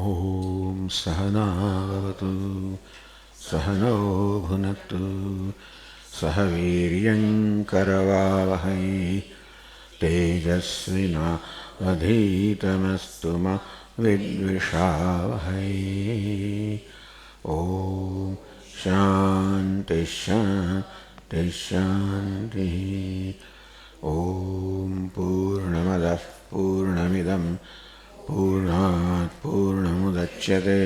ॐ सहनावतु सहनौ भुनक्तु सह वीर्यङ्करवावहै तेजस्विनावधीतमस्तु मा विद्विषावहै। ॐ शान्ति शान्ति शान्तिः। ॐ पूर्णमदः पूर्णमिदं पूर्णात् पूर्णमुदच्यते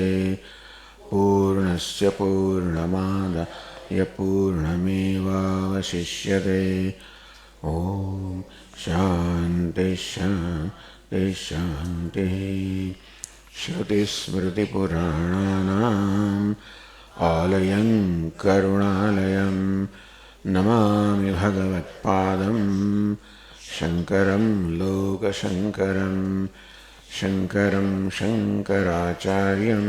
पूर्णस्य पूर्णमादाय पूर्णमेवावशिष्यते। ॐ शान्ति शान्ति शान्तिः। श्रुतिस्मृतिपुराणानाम् आलयं करुणालयं नमामि भगवत्पादं शङ्करं लोकशङ्करं शङ्करं शङ्कराचार्यं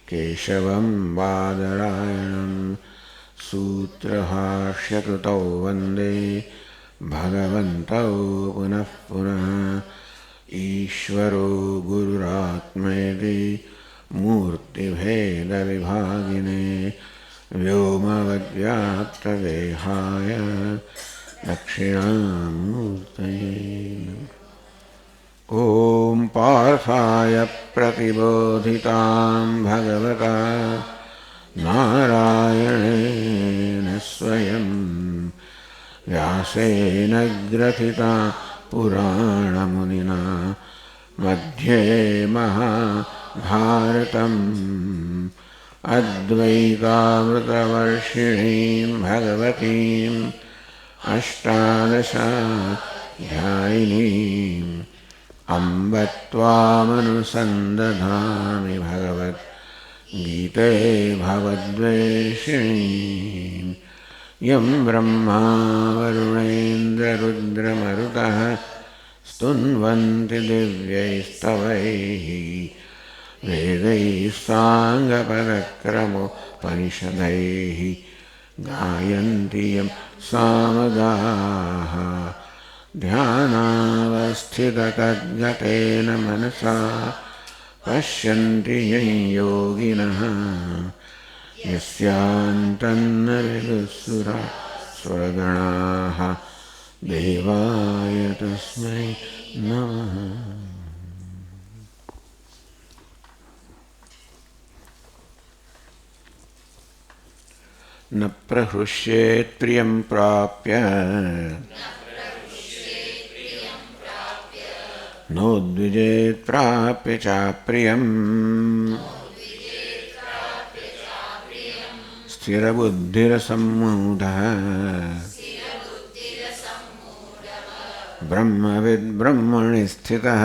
केशवं बादरायणं सूत्रभाष्यकृतौ वन्दे भगवन्तौ पुनः पुनः। ईश्वरो गुरुरात्मेति मूर्तिभेदविभागिने व्योमवद्व्याप्तदेहाय दक्षिणामूर्तये नमः। ॐ पार्थाय प्रतिबोधितां भगवता नारायणेन स्वयं व्यासेन ग्रथिता पुराणमुनिना मध्ये महाभारतम् अद्वैतामृतवर्षिणीं भगवतीम् अष्टादशाध्यायिनीम् अम्ब त्वामनुसन्दधामि भगवद्गीते भवद्वेषिणीम् यं ब्रह्मा वरुणेन्द्ररुद्रमरुतः स्तुन्वन्ति दिव्यैस्तवैः वेदैः साङ्गपदक्रमोपनिषदैः गायन्ति यं सामगाः ध्यानावस्थिततद्गतेन मनसा पश्यन्ति यं योगिनः यस्यान्तन्न विदुःसुरासुरगणाः देवाय तस्मै नमः। न प्रहृष्येत् प्रियं प्राप्य नोद्विजेत् प्राप्य चाप्रियम् स्थिरबुद्धिरसम्मूढः ब्रह्मविद् ब्रह्मणि स्थितः।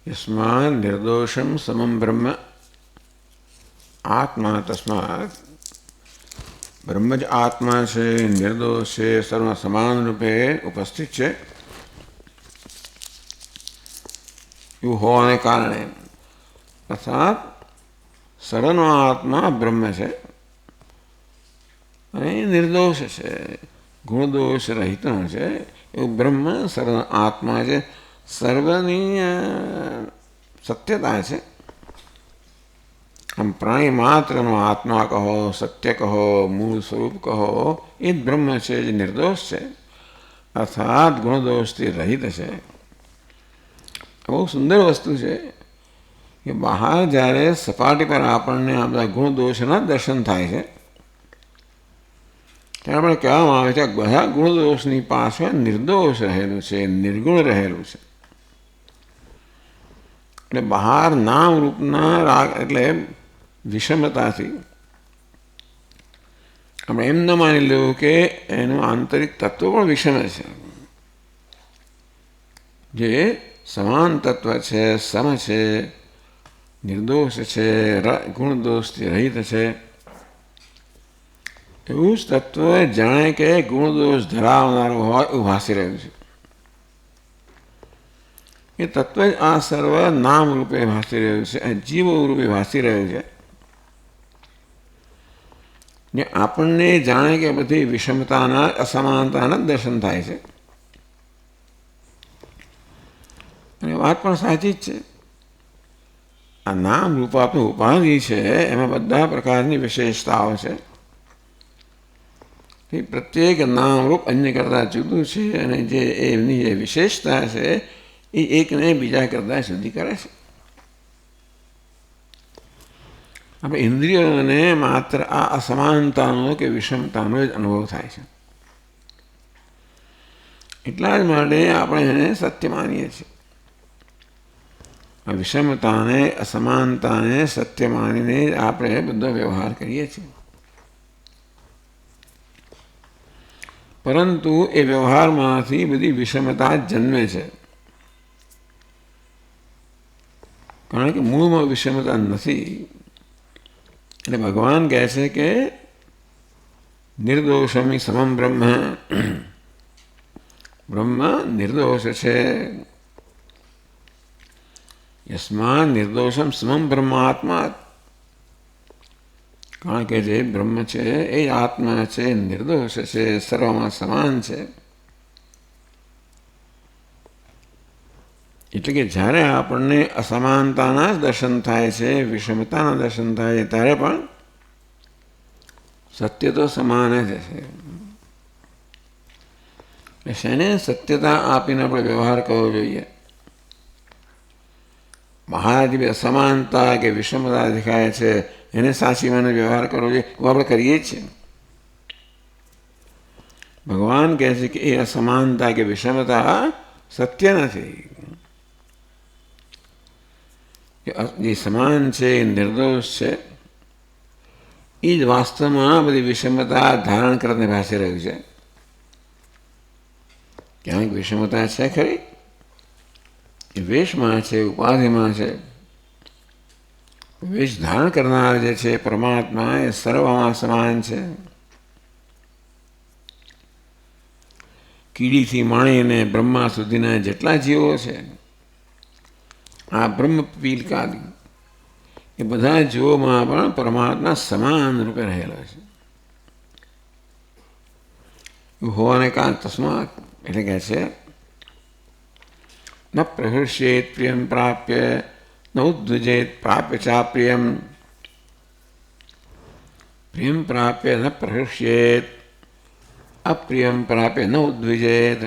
यस्मात् निर्दोषं समं ब्रह्म आत्मा तस्मात् ब्रह्म ज आत्मा से निर्दोष से सर्व समान रूपे उपस्थित है यू होने कारण अर्थात सर्वनो आत्मा ब्रह्म से निर्दोष से गुण दोष रहित से यू ब्रह्म सर्व आत्मा से सर्वनीय सत्यता से हम प्राणी मात्र नो आत्मा कहो सत्य कहो मूल स्वरूप कहो ये ब्रह्म से निर्दोष से अर्थात गुण दोष रहित से बहुत सुंदर वस्तु है कि बहार जारे सपाटी पर आपने आ बधा गुण दोषना दर्शन थाय छे त्यारे कहेवामां आवे छे बधा गुण दोषनी पाछळ निर्दोष रहेलुं छे निर्गुण रहेलुं छे। એટલે બહાર નામ રૂપના રાગ એટલે વિષમતાથી આપણે એમ ન માની લેવું કે એનું આંતરિક તત્વ પણ વિષમ છે જે સમાન તત્વ છે સમ છે નિર્દોષ છે ગુણ દોષથી રહિત છે એવું જ તત્વ જાણે કે ગુણ દોષ ધરાવનારું હોય એવું ભાસી રહ્યું છે। ये तत्व आ सर्व नाम रूपे भासी रह्यु छे जीव रूपे भासी रह्यु छे ને આપણને જાણે કે બધી વિષમતાના અસમાનતાના દર્શન થાય છે. અને વાત પણ સાચી જ છે. આ નામ રૂપાત્મક ઉપાધિ છે એમાં બધા પ્રકારની વિશેષતાઓ છે. પ્રત્યેક નામરૂપ અન્ય કરતાં જુદું છે અને જે એમની જે વિશેષતા છે એ એકને બીજા કરતાં જુદી કરે છે. આપણે ઇન્દ્રિયોને માત્ર આ અસમાનતાનો કે વિષમતાનો જ અનુભવ થાય છે. એટલા જ માટે આપણે એને સત્ય માનીએ છીએ. આ વિષમતાને અસમાનતાને સત્ય માનીને આપણે બધો વ્યવહાર કરીએ છીએ. પરંતુ એ વ્યવહારમાંથી બધી વિષમતા જ જન્મે છે. કારણ કે મૂળમાં વિષમતા નથી. એટલે ભગવાન કહે છે કે નિર્દોષમી સમમ બ્રહ્મ, બ્રહ્મ નિર્દોષ છે. યસ્માન નિર્દોષમ સમમ બ્રહ્માત્મા, કારણ કે જે બ્રહ્મ છે એ આત્મા છે, નિર્દોષ છે, સર્વમાં સમાન છે. એટલે કે જ્યારે આપણને અસમાનતાના જ દર્શન થાય છે, વિષમતાના દર્શન થાય છે, ત્યારે પણ સત્ય તો સમાન જ છે. શેને સત્યતા આપીને આપણે વ્યવહાર કરવો જોઈએ. બહાર જે અસમાનતા કે વિષમતા દેખાય છે એને સાચી મને વ્યવહાર કરવો જોઈએ, એવું આપણે કરીએ જ છીએ. ભગવાન કહે છે કે એ અસમાનતા કે વિષમતા સત્ય નથી. જે સમાન છે એ નિર્દોષ છે, એ જ વાસ્તવમાં બધી વિષમતા ધારણ કરીને ભાષી રહ્યું છે. ક્યાંક વિષમતા છે ખરી, એ વેશમાં છે, ઉપાધિમાં છે. વેશ ધારણ કરનાર જે છે પરમાત્મા એ સર્વમાં સમાન છે. કીડીથી માણીને બ્રહ્મા સુધીના જેટલા જીવો છે, આ બ્રહ્મ પીલકાદી, એ બધા જીવોમાં પણ પરમાત્મા સમાન રૂપે રહેલા છે. હોવાને કારણે તસ્માત એટલે કહે છે ન પ્રહૃષ્યેત પ્રિયમ પ્રાપ્ય ન ઉદ્વજેત પ્રાપ્ય ચાપ્રિયમ. પ્રિયમ પ્રાપ્ય ન પ્રહૃષ્યેત, અપ્રિયમ પ્રાપ્ય ન ઉદ્વિજેત.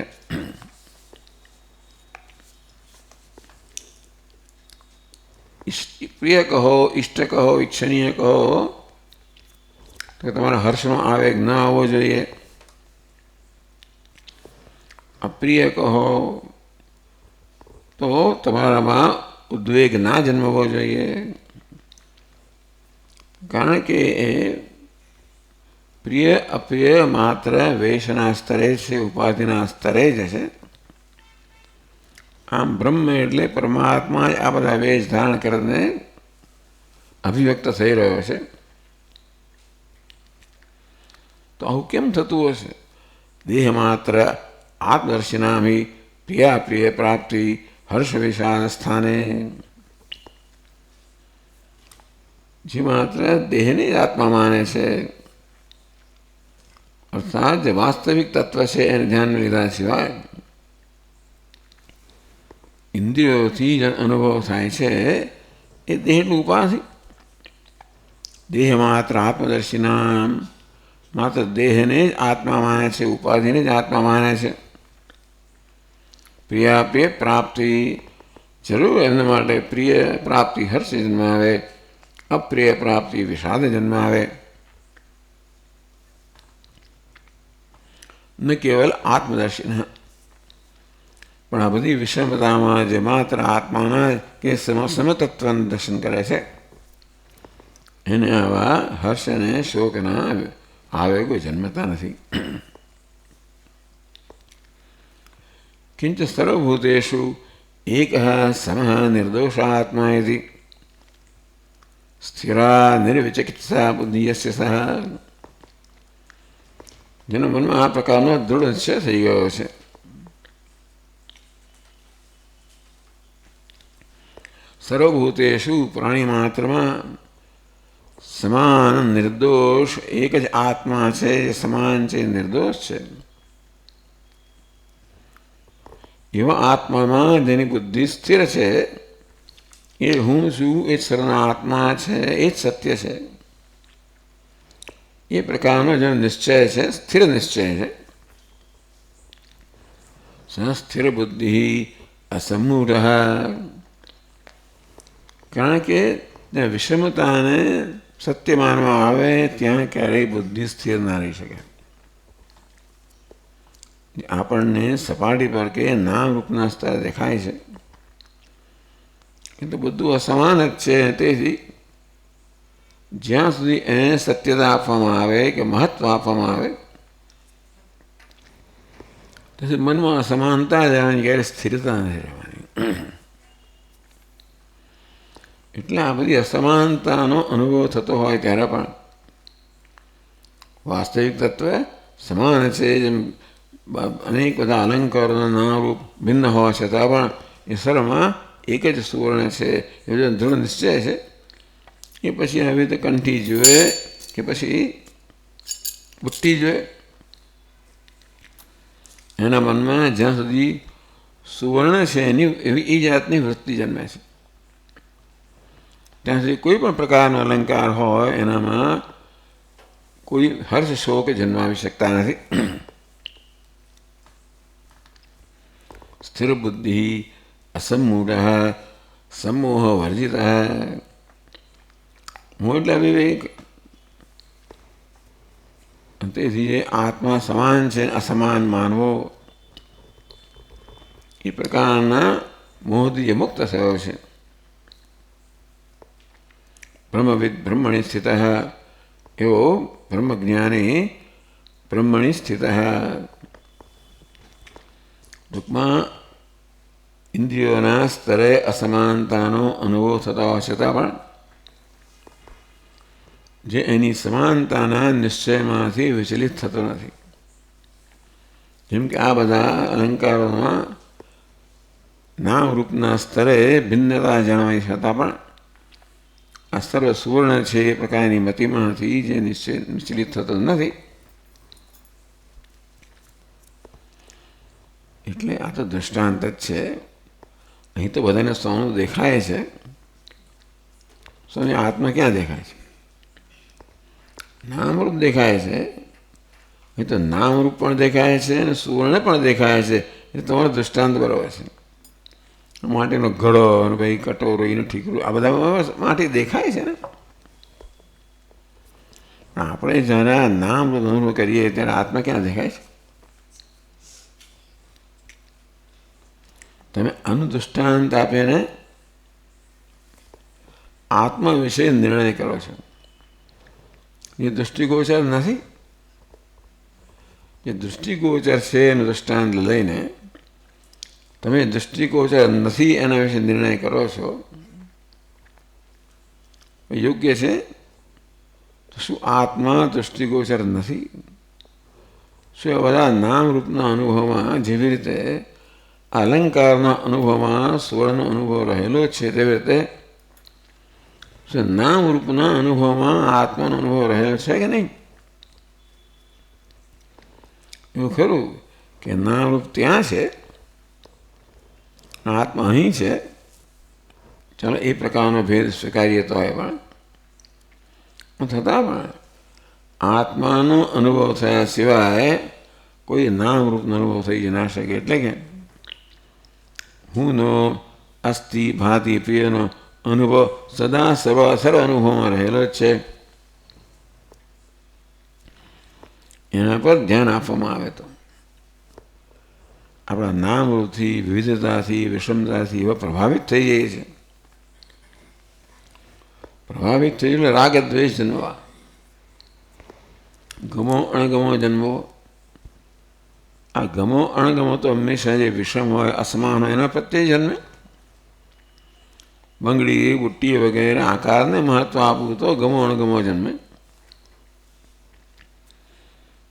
પ્રિય કહો, ઇષ્ટ કહો, ઈચ્છનીય કહો તો તમારા હર્ષનો આવેગ ન આવવો જોઈએ. અપ્રિય કહો તો તમારામાં ઉદ્વેગ ના જન્મવો જોઈએ. કારણ કે એ પ્રિય અપ્રિય માત્ર વેશના સ્તરે છે, ઉપાધિના સ્તરે જ છે. આમ બ્રહ્મ એટલે પરમાત્મા આ બધા વેશ ધારણ કરીને અભિવ્યક્ત થઈ રહ્યો છે. તો આવું કેમ થતું હશે? દેહ માત્ર આત્મદર્શિનામી પ્રિયા પ્રિય પ્રાપ્તિ હર્ષ વિષાદ સ્થાને. જે માત્ર દેહને જ આત્મા માને છે, અર્થાત જે વાસ્તવિક તત્વ છે એને ધ્યાનમાં લીધા સિવાય ઇન્દ્રિયોથી જ અનુભવ થાય છે એ દેહનું ઉપાધિ. દેહ માત્ર આત્મદર્શિના, માત્ર દેહને જ આત્મા માને છે, ઉપાધિને જ આત્મા માને છે. પ્રિયા પ્રિય પ્રાપ્તિ, જરૂર એમના માટે પ્રિય પ્રાપ્તિ હર્ષ જન્મ આવે, અપ્રિય પ્રાપ્તિ વિષાદ જન્મ આવે. ન કેવલ આત્મદર્શિન, પણ આ બધી વિષમતામાં જે માત્ર આત્માના કે સમતત્વનું દર્શન કરે છે એને આવા હર્ષ અને શોકના આવેગો જન્મતા નથી. કિંચ સર્વભૂતેષુ એકઃ સમઃ નિર્દોષાત્મા ઇતિ સ્થિરા નિર્વિચિકિત્સા બુદ્ધિ યસ્ય સઃ. જેના મનમાં આ પ્રકારનો દૃઢ નિશ્ચય થઈ ગયો છે, સર્વભૂતેષુ પ્રાણી માત્રમાં સમાન નિર્દોષ એક જ આત્મા છે, એ સમાન છે, નિર્દોષ છે. એવા આત્મામાં જેની બુદ્ધિ સ્થિર છે, એ હું છું, એ સર્વના આત્મા છે, એ જ સત્ય છે. એ પ્રકારનો જેનો નિશ્ચય છે, સ્થિર નિશ્ચય છે. સ્થિર બુદ્ધિ અસમૂઢ. કારણ કે ત્યાં વિષમતાને સત્ય માનવા આવે ત્યાં ક્યારેય બુદ્ધિ સ્થિર ના રહી શકે. આપણને સપાટી પર કે નામ રૂપના સ્તરે દેખાય છે એ તો બધું અસમાન જ છે. તેથી જ્યાં સુધી એને સત્યતા આપવામાં આવે કે મહત્વ આપવામાં આવે તેથી મનમાં અસમાનતા રહેવાની, ક્યારે સ્થિરતા નથી રહેવાની. એટલે આ બધી અસમાનતાનો અનુભવ થતો હોય ત્યારે પણ વાસ્તવિક તત્વ સમાન છે. જેમ અનેક બધા અલંકારોના નામરૂપ ભિન્ન હોવા છતાં પણ એ સર્વમાં એક જ સુવર્ણ છે, એ જો દૃઢ નિશ્ચય છે. એ પછી આવી રીતે કંઠી જોઈએ કે પછી બુટ્ટી જોઈએ, એના મનમાં જ્યાં સુધી સુવર્ણ છે એની એવી એ જાતની વૃત્તિ જન્મે છે, ત્યાં સુધી કોઈ પણ પ્રકારનો અલંકાર હોય એનામાં કોઈ હર્ષ શોક જન્માવી શકતા નથી. સ્થિર બુદ્ધિ અસમૂઢ સમોહ વર્જિત. મોહ એટલે વિવેક. તેથી જે આત્મા સમાન છે, અસમાન માનવો, એ પ્રકારના મોહથી જે મુક્ત થયો છે. બ્રહ્મવિદ બ્રહ્મણી સ્થિત. એવો બ્રહ્મજ્ઞાની બ્રહ્મણી સ્થિત. ટૂંકમાં ઇન્દ્રિયોના સ્તરે અસમાનતાનો અનુભવ થતા હોવા છતાં પણ જે એની સમાનતાના નિશ્ચયમાંથી વિચલિત થતો નથી. જેમ કે આ બધા અલંકારોમાં નામરૂપના સ્તરે ભિન્નતા જણાવી છતાં પણ આ સર્વ સુવર્ણ છે એ પ્રકારની મતિમાંથી જે નિશ્ચલિત થતો નથી. એટલે આ તો દૃષ્ટાંત જ છે. અહીં તો બધાને સોનું દેખાય છે, સોની આત્મા ક્યાં દેખાય છે? નામરૂપ દેખાય છે. અહીં તો નામરૂપ પણ દેખાય છે અને સુવર્ણ પણ દેખાય છે. એ તમારો દૃષ્ટાંત બરાબર છે. માટીનો ઘડો અને ભાઈ કટોરો એનું ઠીકરું આ બધા માટી દેખાય છે ને. આપણે જ્યારે નામ અનુભવ કરીએ ત્યારે આત્મા ક્યાં દેખાય છે? તમે આનું દૃષ્ટાંત આપીને આત્મા વિશે નિર્ણય કરો છો. એ દૃષ્ટિગોચર નથી. એ દૃષ્ટિગોચર છે એનું દૃષ્ટાંત લઈને તમે દૃષ્ટિગોચર નથી એના વિશે નિર્ણય કરો છો, યોગ્ય છે? તો શું આત્મા દૃષ્ટિગોચર નથી? શું એ બધા નામરૂપના અનુભવમાં જેવી રીતે અલંકારના અનુભવમાં સુવર્ણનો અનુભવ રહેલો છે તેવી રીતે શું નામરૂપના અનુભવમાં આત્માનો અનુભવ રહેલો છે કે નહીં? એવું ખરું કે નામરૂપ ત્યાં છે, આત્મા અહીં છે. ચાલો એ પ્રકારનો ભેદ સ્વીકારીએ તો હોય પણ થતાં પણ આત્માનો અનુભવ થયા સિવાય કોઈ નામરૂપનો અનુભવ થઈ ના શકે. એટલે કે હુંનો અસ્થિ ભાતિ પ્રિયનો અનુભવ સદા સર્વ અનુભવમાં રહેલો જ છે. એના પર ધ્યાન આપવામાં આવે તો આપણા નામરૂપથી, વિવિધતાથી, વિષમતાથી એવા પ્રભાવિત થઈ જાય છે. પ્રભાવિત થઈ એટલે રાગ દ્વેષ જન્મવા, ગમો અણગમો જન્મવો. આ ગમો અણગમો તો હંમેશા જે વિષમ હોય, અસમાન હોય એના પ્રત્યે જન્મે. બંગડી બુટ્ટી વગેરે આકારને મહત્વ આપવું તો ગમો અણગમો જન્મે.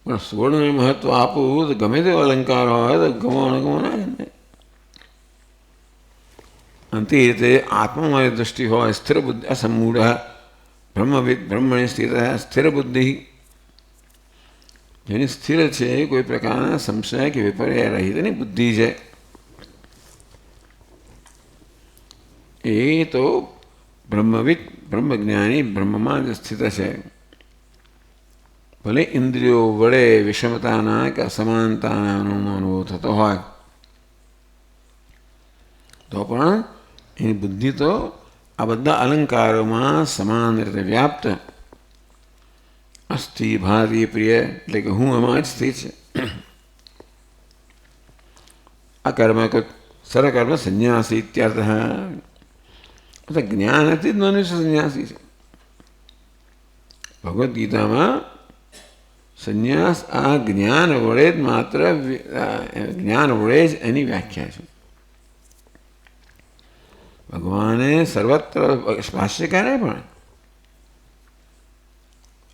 પણ સુવર્ણને મહત્વ આપવું તો ગમે તેવો અલંકાર હોય તો ગમો અણગમો ના જન્મે. અને તે રીતે આત્મામાં દ્રષ્ટિ હોય, સ્થિર બુદ્ધિ અસમૂઢ બ્રહ્મવિદ બ્રહ્મણી સ્થિત સ્થિર બુદ્ધિ, જેની સ્થિર છે, કોઈ પ્રકારના સંશય કે વિપર્ય રહિતની બુદ્ધિ છે, એ તો બ્રહ્મવિદ બ્રહ્મજ્ઞાની બ્રહ્મમાં જ સ્થિત છે. ભલે ઇન્દ્રિયો વડે વિષમતાના કે અસમાનતાનો અનુભવ થતો હોય તો પણ એની બુદ્ધિ તો આ બધા અલંકારોમાં સમાન રીતે વ્યાપ્ત અસ્થિ ભાતિ પ્રિય, એટલે કે હું એમાં જ સ્થિત છે. આ કર્મ સર્વકર્મ સંન્યાસી ઇત્યર્થ. જ્ઞાન હતી જ મનુષ્ય સંન્યાસી છે. ભગવદ્ ગીતામાં સંન્યાસ આ જ્ઞાન વડે જ માત્ર જ્ઞાન વડે જ એની વ્યાખ્યા છે. ભગવાને સર્વત્ર ભાષ્યકારે પણ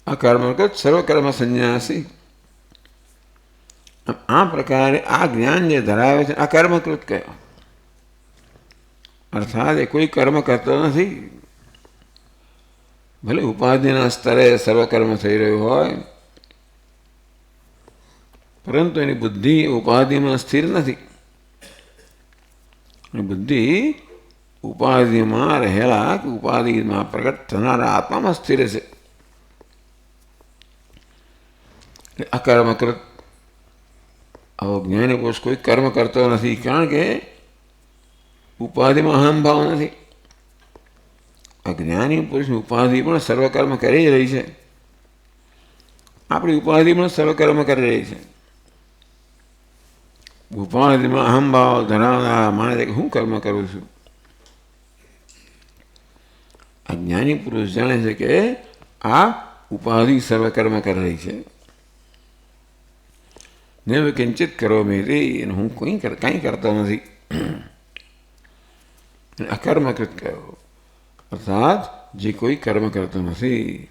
આ કર્મકૃત સર્વકર્મ સંન્યાસી, આ પ્રકારે આ જ્ઞાન જે ધરાવે છે આ કર્મકૃત કયો, અર્થાત એ કોઈ કર્મ કરતો નથી. ભલે ઉપાધિના સ્તરે સર્વકર્મ થઈ રહ્યું હોય, પરંતુ એની બુદ્ધિ ઉપાધિમાં સ્થિર નથી. બુદ્ધિ ઉપાધિમાં રહેલા કે ઉપાધિમાં પ્રગટ થનારા આત્મામાં સ્થિર છે. અકર્મકૃત આવો જ્ઞાની પુરુષ કોઈ કર્મ કરતો નથી, કારણ કે ઉપાધિમાં અહંભાવ નથી. અજ્ઞાની પુરુષની ઉપાધિ પણ સર્વકર્મ કરી જ રહી છે. આપણી ઉપાધિ પણ સર્વકર્મ કરી રહી છે. ઉપાધિમાં અહંભાવ ધરાવનારા માને છે કે હું કર્મ કરું છું. અજ્ઞાની પુરુષ જાણે છે કે આ ઉપાધિ સર્વકર્મ કરી રહી છે. નૈવ કિંચિત કરોમિ રે, હું કંઈ કરતો નથી. અકર્મકૃત કહ્યો, અર્થાત જે કોઈ કર્મ કરતો નથી.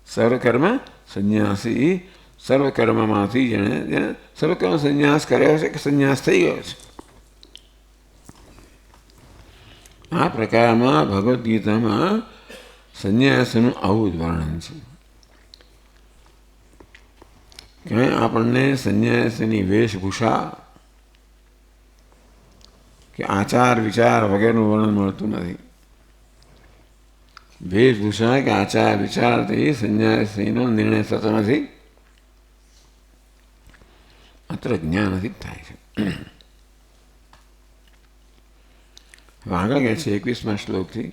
સર્વકર્મ સંન્યાસી, સર્વકર્મમાંથી જેને સર્વકર્મ સંન્યાસ કર્યો છે કે સંન્યાસ થઈ ગયો છે. આ પ્રકારમાં ભગવદ્ ગીતામાં સંન્યાસનું આવું જ વર્ણન છે. ક્યાંય આપણને સંન્યાસીની વેશભૂષા કે આચાર વિચાર વગેરેનું વર્ણન મળતું નથી. વેશભૂષા કે આચાર વિચારથી સંન્યાસીનો નિર્ણય થતો નથી, માત્ર જ્ઞાનથી જ થાય છે. આગળ કહે છે 21મા શ્લોકથી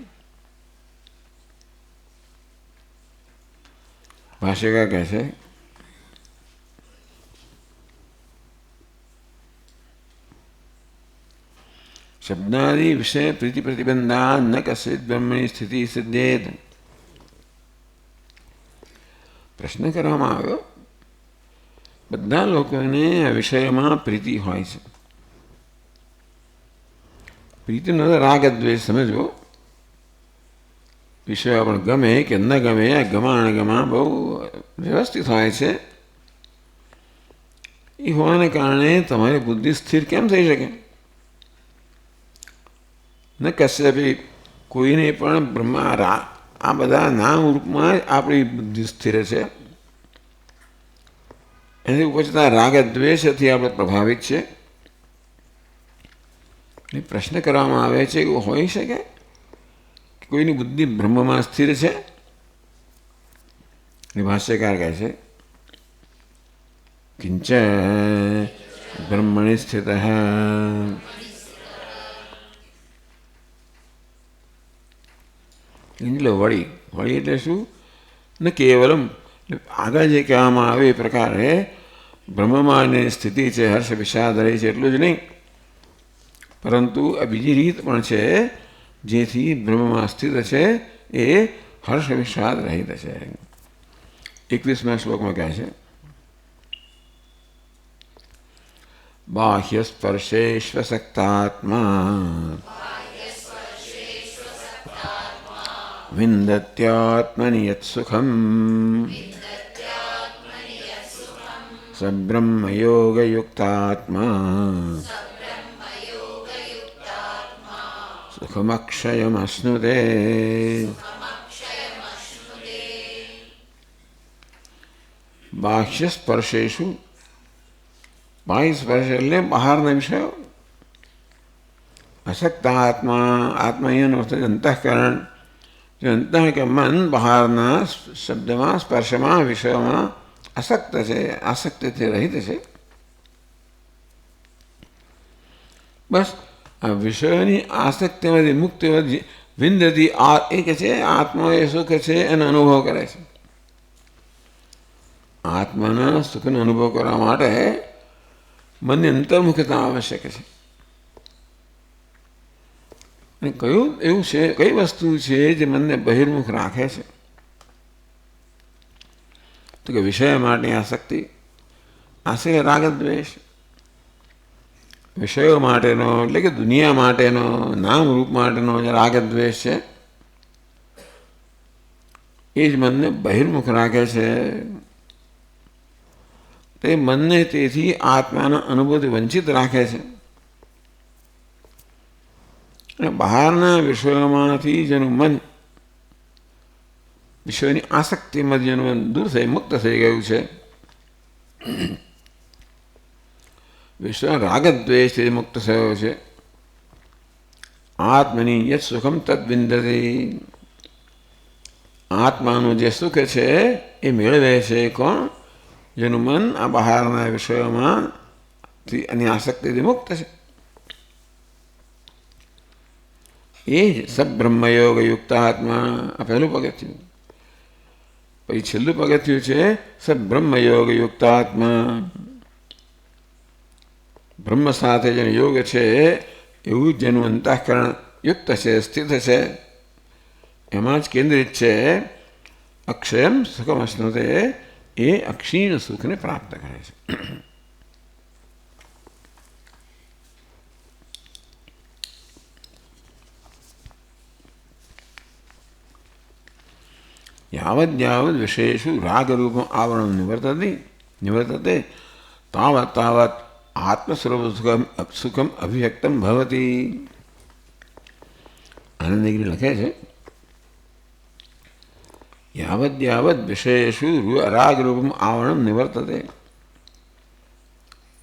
ભાષ્યકાર કહે છે, શબ્દાદિ વિષય પ્રીતિ પ્રતિબંધા ન કશ્ચિત બ્રહ્મણી સ્થિતિ સિદ્ધેત. પ્રશ્ન કરવામાં આવ્યો, બધા લોકોને આ વિષયમાં પ્રીતિ હોય છે. પ્રીતિનો રાગ દ્વેષ સમજવો. વિષયો પણ ગમે કે ન ગમે, આ ગમા બહુ વ્યવસ્થિત હોય છે. એ હોવાને કારણે તમારી બુદ્ધિ સ્થિર કેમ થઈ શકે? ન કશ્યપી, કોઈને પણ બ્રહ્મા આ બધા નામ રૂપમાં જ આપણી બુદ્ધિ સ્થિર છે. એની ઉપજતા રાગ દ્વેષથી આપણે પ્રભાવિત છે. પ્રશ્ન કરવામાં આવે છે, એવું હોઈ શકે કે કોઈની બુદ્ધિ બ્રહ્મમાં સ્થિર છે? ભાષ્યકાર કહે છે, કિંચ બ્રહ્મણી સ્થિત. એટલે વળી એટલે શું? ન કેવલમ, આગળ જે કહેવામાં આવે એ પ્રકારે બ્રહ્મમાં સ્થિતિ છે, હર્ષ વિષાદ રહી છે, એટલું જ નહીં, પરંતુ આ બીજી રીત પણ છે જેથી બ્રહ્મમાં સ્થિત છે એ હર્ષ વિષાદ રહિત છે. 21મા શ્લોકમાં કહે છે, બાહ્ય સ્પર્શેષ્વસક્તાત્મા વિંદત્યાત્મનિ યત સુખમ સબ્રહ્મયોગયુક્તાત્મા સુખમક્ષયમશ્નુતે. બાહ્ય સ્પર્શેશુ, બાહ્ય સ્પર્શ એટલે બહારના વિષયો. અસક્ત આત્મા, આત્મા એનો અર્થ અંતઃકરણ, અંતઃ કે મન બહારના શબ્દમાં, સ્પર્શમાં, વિષયોમાં અસક્ત છે, આસક્તિથી રહિત છે. બસ આ વિષયોની આસક્તિમાંથી મુક્તિ વિંદતી એ કે છે આત્મા એ સુખ છે એનો અનુભવ કરે છે. આત્માના સુખનો અનુભવ કરવા માટે મનની અંતર્મુખતા આવશ્યક છે. અને કયું એવું છે, કઈ વસ્તુ છે જે મનને બહિર્મુખ રાખે છે? તો કે વિષય માટે આસક્તિ, આશય રાગ દ્વેષ. વિષયો માટેનો એટલે કે દુનિયા માટેનો, નામ રૂપ માટેનો જે રાગ દ્વેષ છે એ જ મનને બહિર્મુખ રાખે છે. તે મનને તેથી આત્માના અનુભવથી વંચિત રાખે છે. અને બહારના વિષયોમાંથી જેનું મન, વિષયોની આસક્તિમાંથી જેનું મન દૂર થઈ મુક્ત થઈ ગયું છે, વિશ્વ રાગદ્વેષથી મુક્ત થયો છે, આત્મની યત સુખમ તદ વિંદતે, આત્માનું જે સુખ છે એ મેળવે છે કોણ? જેનું મન આ બહારના વિષયોમાં એની આસક્તિથી મુક્ત છે. એ જ સબ્રહ્મયોગ યુક્ત આત્મા. આ પહેલું પગથિયું. પછી છેલ્લું પગથિયું છે સબ્રહ્મયોગ યુક્ત આત્મા. બ્રહ્મ સાથે જેનો યોગ છે એવું જેનું અંતઃકરણ યુક્ત છે, સ્થિત છે, એમાં જ કેન્દ્રિત છે. અક્ષયમ સુખમ અશ્નુતે, એ અક્ષીણ સુખને પ્રાપ્ત કરે છે. યાવદ યાવદ વિષયેષુ રાગરૂપમ આવરણ નિવર્તતે તાવત તાવત આત્મસ્વરૂપ સુખમ અભિવ્યક્તમ ભવતી. આનંદગીરી લખે છે યાવદ યાવદ વિષયેષુ રાગરૂપમ આવરણ નિવર્તતે.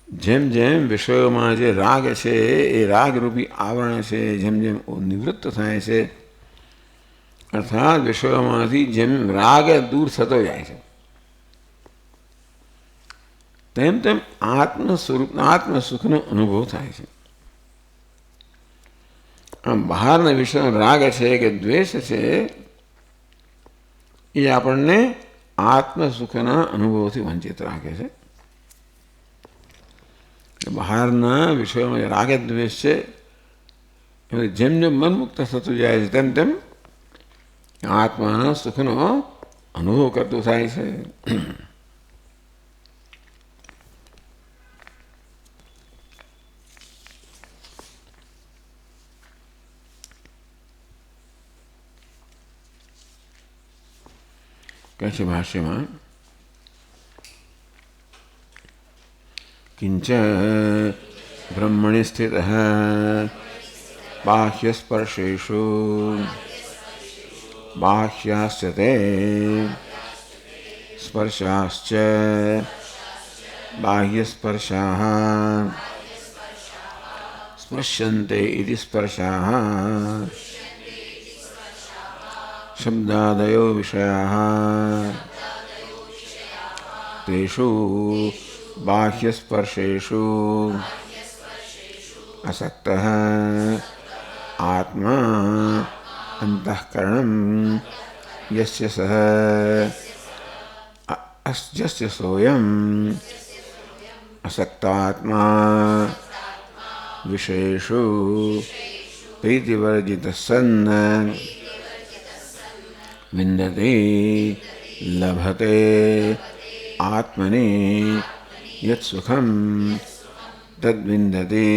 જેમ જેમ વિષયોમાં જે રાગ છે એ રાગરૂપી આવરણ છે જેમ જેમ નિવૃત્ત થાય છે, અર્થાત વિષયોમાંથી જેમ રાગ દૂર થતો જાય છે, તેમ તેમ આત્મ સ્વરૂપ આત્મ સુખનો અનુભવ થાય છે. આમ બહારના વિષયનો રાગ છે કે દ્વેષ છે એ આપણને આત્મ સુખના અનુભવથી વંચિત રાખે છે. બહારના વિષયોમાં રાગ દ્વેષ છે જેમ જેમ મન મુક્ત થતું જાય છે તેમ તેમ આત્માના સુખનો અનુભવ કરતું થાય છે. કહે છે ભાષ્યમાં કિંચ બ્રહ્મણિ સ્થિત બાહ્ય સ્પર્શેષુ બાહ્યાશ્ચ તે સ્પર્શાશ્ચ બાહ્યસ્પર્શાઃ સ્પૃશ્યન્તે ઇતિ સ્પર્શાઃ શબ્દાદયો વિષયાઃ તેષુ બાહ્યસ્પર્શેષુ અસક્તઃ આત્મા અંતઃકરણમ યસ્ય સહ યસ્ય સોયમ અસક્તાત્મા વિષયેષુ પ્રીતિવર્જિતઃ સન્ન વિંદતે લભતે આત્મને યત સુખમ તદ્વિંદતે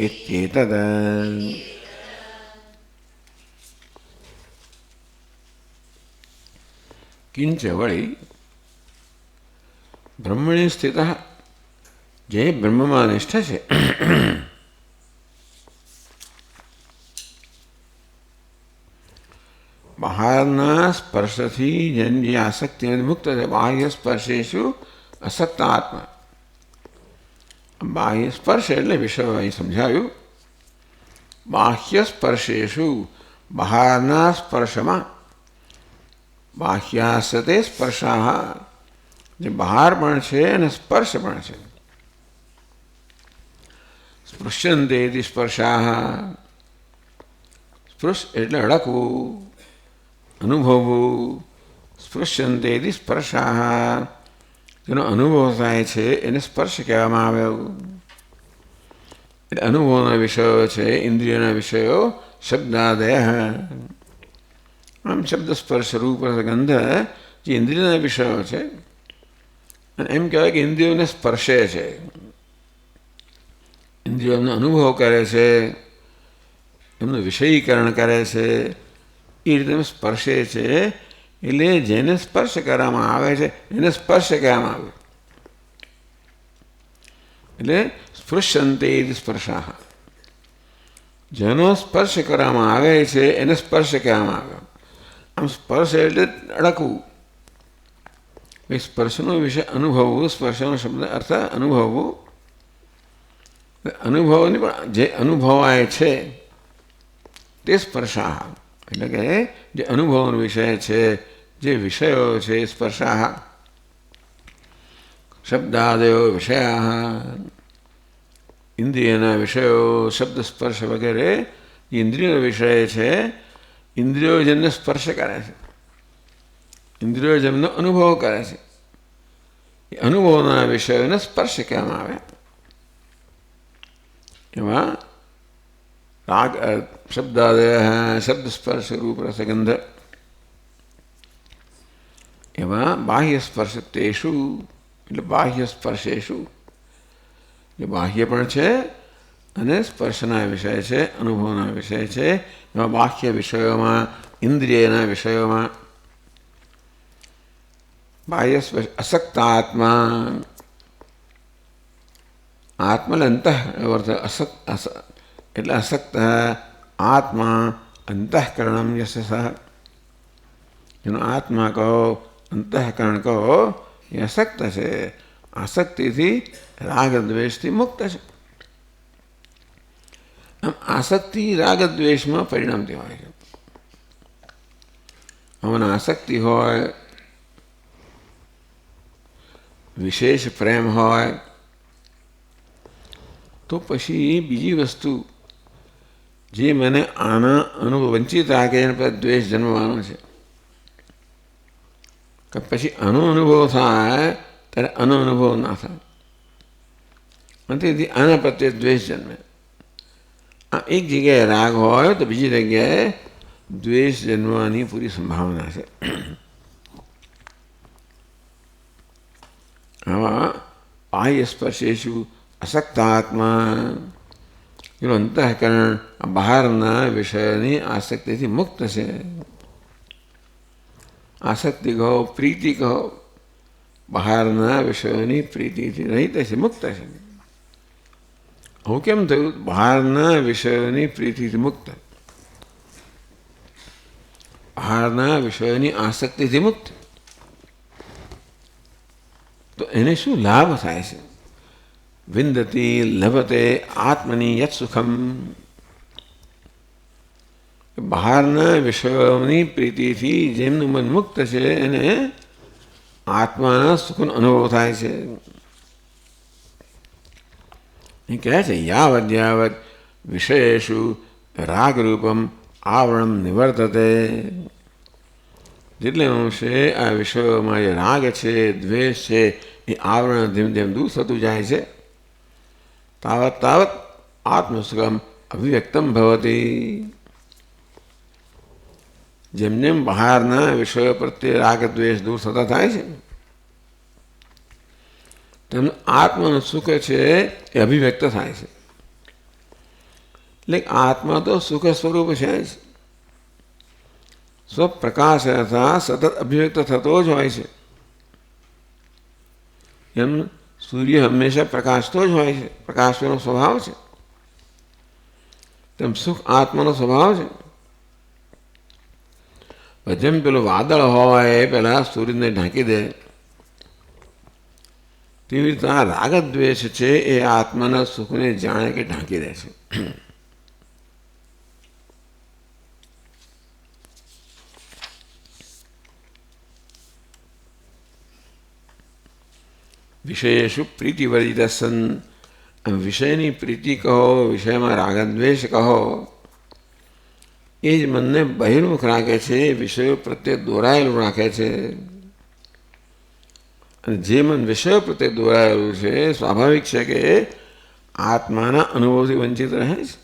ઇત્યેતદ. કિંચ વળી બ્રહ્મણી સ્થિત જે બ્રહ્મમાં નિષ્ઠ છે બહારના સ્પર્શથી જેની આસક્તિ મુક્ત છે. બાહ્ય સ્પર્શેશુ અસક્ત આત્મા. બાહ્ય સ્પર્શ એટલે વિષય અહીં સમજાયું. બાહ્ય સ્પર્શેશુ બહારના સ્પર્શમાં, બાહ્યાસતે સ્પર્શાહ, જે બહાર પણ છે અને સ્પર્શ પણ છે. સ્પૃશ્યંતે સ્પર્શાહ, સ્પૃશ એટલે અડકવું, અનુભવવું. સ્પૃશ્યંતે સ્પર્શાહ, જેનો અનુભવ થાય છે એને સ્પર્શ કહેવામાં આવ્યો. એટલે અનુભવના વિષયો છે, ઇન્દ્રિયોના વિષયો શબ્દાદય. આમ શબ્દ સ્પર્શ રૂપ ગંધ જે ઇન્દ્રિયોના વિષયો છે, અને એમ કહેવાય કે ઇન્દ્રિયોને સ્પર્શે છે, ઇન્દ્રિયોનો અનુભવ કરે છે, એમનું વિષયીકરણ કરે છે, એ રીતે સ્પર્શે છે. એટલે જેને સ્પર્શ કરવામાં આવે છે એને સ્પર્શ કહેવામાં આવે. એટલે સ્પૃશ્યંતે સ્પર્શાહ, જેનો સ્પર્શ કરવામાં આવે છે એને સ્પર્શ કહેવામાં આવે. આમ સ્પર્શ એટલે અડકવું. સ્પર્શનો વિષય અનુભવવું, સ્પર્શનો શબ્દ અર્થ અનુભવવું. અનુભવની પણ જે અનુભવાય છે તે સ્પર્શાહ, એટલે કે જે અનુભવનો વિષય છે, જે વિષયો છે, સ્પર્શાહ. શબ્દાદયો વિષયા, ઇન્દ્રિયના વિષયો, શબ્દ સ્પર્શ વગેરે જે ઇન્દ્રિયનો વિષય છે, ઇન્દ્રિયો જેમને સ્પર્શ કરે છે, ઇન્દ્રિયો જેમનો અનુભવ કરે છે, એ અનુભવના વિષયોને સ્પર્શ કહેવામાં આવે. એમાં રાગ શબ્દાદય, શબ્દ સ્પર્શ રૂપ રસગંધ. એમાં બાહ્ય સ્પર્શ તેષુ, એટલે બાહ્ય સ્પર્શેશુ, જે બાહ્ય પણ છે અને સ્પર્શના વિષય છે, અનુભવના વિષય છે. એમાં બાહ્ય વિષયોમાં, ઇન્દ્રિયના વિષયોમાં બાહ્ય સ્પર્શ અસક્ત આત્મા. આત્મા અંતઃ એટલે અસક્ત આત્મા અંતઃકરણમ યશ સહ, જેનો આત્મા કહો, અંતઃકરણ કહો, એ અસક્ત છે, આસક્તિથી રાગદ્વેષથી મુક્ત છે. આમ આસક્તિ રાગદ્વેષમાં પરિણમતી હોય છે. આમાં આસક્તિ હોય, વિશેષ પ્રેમ હોય, તો પછી બીજી વસ્તુ જે મને આના અનુભવ વંચિત રાખે એના પર દ્વેષ જન્મવાનો છે. કે પછી આનો અનુભવ થાય ત્યારે આનો અનુભવ ના થાય, અને તેથી આના પ્રત્યે દ્વેષ જન્મે. આ એક જગ્યાએ રાગ હોય તો બીજી જગ્યાએ દ્વેષ જન્મવાની પૂરી સંભાવના છે. આવા બાહ્ય સ્પર્શેશુ અસક્ત આત્મા, એનું અંતઃકરણ બહારના વિષયોની આસક્તિથી મુક્ત છે. આસક્તિ કહો, પ્રીતિ કહો, બહારના વિષયોની પ્રીતિથી રહિત છે, મુક્ત છે. હું કેમ થયું? બહારના વિષયોની પ્રીતિથી મુક્ત, બહારના વિષયોની આસક્તિથી મુક્ત. તો એને શું લાભ થાય છે? વિંદતી લભતે આત્મની યત સુખમ. બહારના વિષયોની પ્રીતિથી જેમનું મન મુક્ત છે એને આત્માના સુખનો અનુભવ થાય છે. એ કહે છે યાવદ યાવત વિષયેષુ રાગરૂપમ આવરણમ નિવર્તતે. જેટલે અંશે આ વિષયોમાં જે રાગ છે, દ્વેષ છે, એ આવરણ ધીમે ધીમે દૂર થતું જાય છે. તાવત તાવત આત્મસુખમ અભિવ્યક્તમ ભવતી. જેમ જેમ બહારના વિષયો પ્રત્યે રાગ દ્વેષ દૂર થતા થાય છે, તેમ આત્માનું સુખ છે એ અભિવ્યક્ત થાય છે. એટલે આત્મા તો સુખ સ્વરૂપ છે જ, સ્વપ્રકાશ અર્થાત સતત અભિવ્યક્ત થતો જ હોય છે. એમ સૂર્ય હંમેશા પ્રકાશતો જ હોય છે, પ્રકાશનો સ્વભાવ છે. તેમ સુખ આત્માનો સ્વભાવ છે. જેમ પેલું વાદળ હોય એ પહેલાં સૂર્યને ઢાંકી દે, તેવી રીતે આ રાગદ્વેષ છે એ આત્માના સુખને જાણે કે ઢાંકી દે છે. વિષયેષુ પ્રીતિવર્જિત સન, વિષયની પ્રીતિ કહો, વિષયમાં રાગદ્વેષ કહો, એ જ મનને બહિર્મુખ રાખે છે, વિષયો પ્રત્યે દોરાયેલું રાખે છે. અને જે મન વિષયો પ્રત્યે દોરાયેલું છે સ્વાભાવિક છે કે આત્માના અનુભવથી વંચિત રહે છે.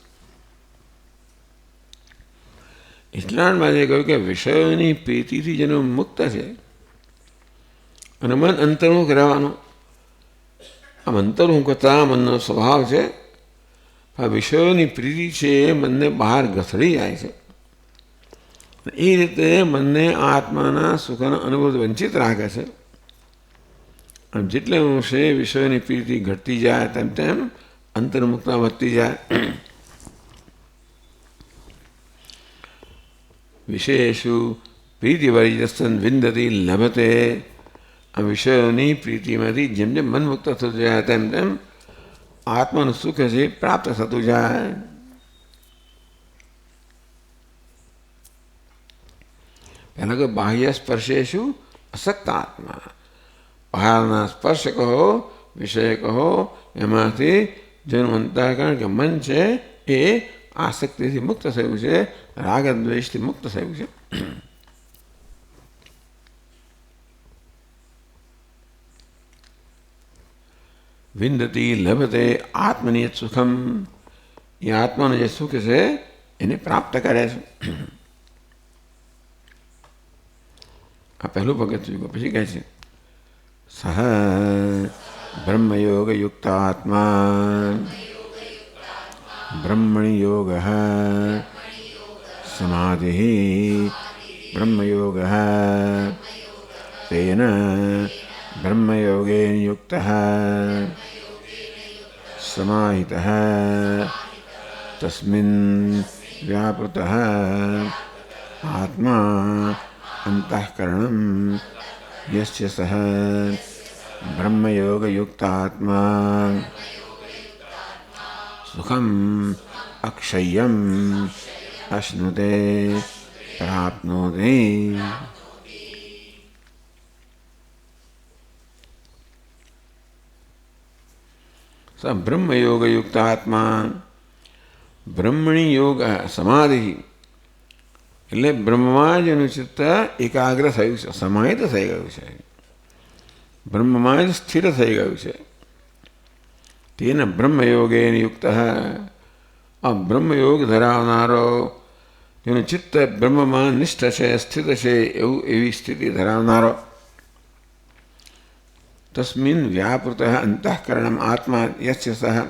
એટલા માટે કહ્યું કે વિષયોની પ્રીતિથી જેનો મુક્ત છે અને મન અંતર્મુખ રહેવાનું. આમ અંતર્મુખતા મનનો સ્વભાવ છે. આ વિષયોની પ્રીતિ છે એ મનને બહાર ઘસડી જાય છે. એ રીતે મનને આત્માના સુખના અનુભવ વંચિત રાખે છે. અને જેટલે અંશે વિષયોની પ્રીતિ ઘટતી જાય તેમ તેમ અંતર્મુખતા વધતી જાય. વિષયેષુ પ્રીતિવર્જિતસ્સન વિંદતી લભતે, આ વિષયોની પ્રીતિમાંથી જેમ જેમ મન મુક્ત થતું જાય તેમ તેમ આત્માનું સુખ છે પ્રાપ્ત થતું જાય. પહેલાં કે બાહ્ય સ્પર્શેષુ અસક્ત આત્મા, બહારના સ્પર્શ કહો, વિષય કહો, એમાંથી જેનું અંતઃકરણ કે મન છે એ આસક્તિથી મુક્ત થયું છે, રાગદ્વેષથી મુક્ત થયું છે. વિંદતી લભતે આત્મનિયત સુખમ, એ આત્માનું જે સુખ છે એને પ્રાપ્ત કરે છે. આ પહેલું પગથિયું. પછી કહે છે સહ બ્રહ્મયોગયુક્તાત્મા બ્રહ્મણિ યોગ સમાધિ બ્રહ્મયોગ તેન બ્રહ્મયોગેન યુક્ત સમાહિત તસ્મિન વ્યાપૃત આત્મા અંતઃકરણમ યસ્ય સહ બ્રહ્મયોગયુક્તાત્મા સુખમ અક્ષય્યમ અશ્નુતે પ્રાપ્નોતિ. સ બ્રહ્મયોગયુક્તાત્મા, બ્રહ્મણી યોગ સમાધિ એટલે બ્રહ્મમાં જ એનું ચિત્ત એકાગ્ર થયું છે, સમાહિત થઈ ગયું છે, બ્રહ્મમાં જ સ્થિર થઈ ગયું છે. તેને બ્રહ્મયોગે યુક્ત, આ બ્રહ્મયોગ ધરાવનારો જેનું ચિત્ત બ્રહ્મમાં નિષ્ઠ છે, સ્થિત છે, એવી સ્થિતિ ધરાવનારો. તસ્મિન વ્યાપૃત અંતઃકરણમ આત્મા યસ્ય સહ,